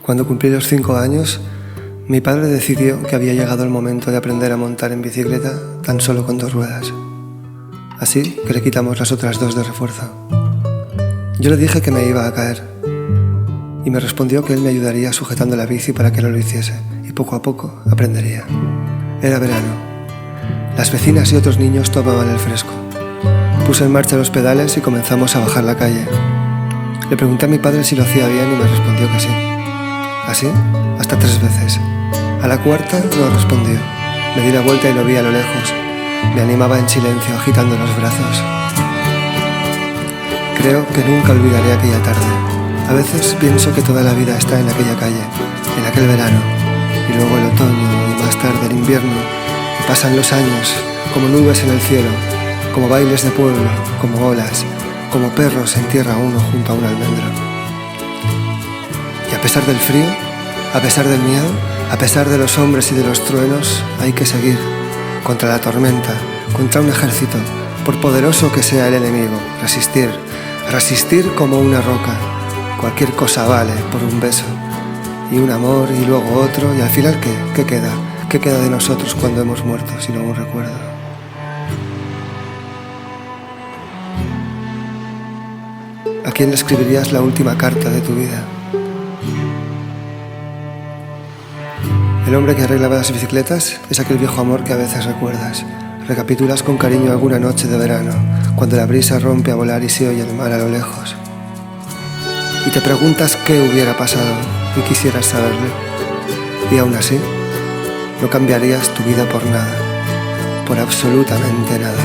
Cuando cumplí los 5 años, mi padre decidió que había llegado el momento de aprender a montar en bicicleta tan solo con 2 ruedas. Así que le quitamos las otras 2 de refuerzo. Yo le dije que me iba a caer y me respondió que él me ayudaría sujetando la bici para que no lo hiciese y poco a poco aprendería. Era verano. Las vecinas y otros niños tomaban el fresco. Puse en marcha los pedales y comenzamos a bajar la calle. Le pregunté a mi padre si lo hacía bien y me respondió que sí. Así, hasta 3 veces. A la cuarta no respondió. Me di la vuelta y lo vi a lo lejos. Me animaba en silencio, agitando los brazos. Creo que nunca olvidaré aquella tarde. A veces pienso que toda la vida está en aquella calle, en aquel verano, y luego el otoño y más tarde el invierno. Y pasan los años, como nubes en el cielo, como bailes de pueblo, como olas, como perros en tierra uno junto a un almendro. Y a pesar del frío, a pesar del miedo, a pesar de los hombres y de los truenos, hay que seguir, contra la tormenta, contra un ejército, por poderoso que sea el enemigo, resistir, resistir como una roca. Cualquier cosa vale por un beso, y un amor, y luego otro, y al final ¿qué? ¿Qué queda? ¿Qué queda de nosotros cuando hemos muerto, sino un recuerdo? ¿A quién le escribirías la última carta de tu vida? El hombre que arreglaba las bicicletas es aquel viejo amor que a veces recuerdas. Recapitulas con cariño alguna noche de verano, cuando la brisa rompe a volar y se oye el mar a lo lejos. Y te preguntas qué hubiera pasado y quisieras saberlo. Y aún así, no cambiarías tu vida por nada, por absolutamente nada.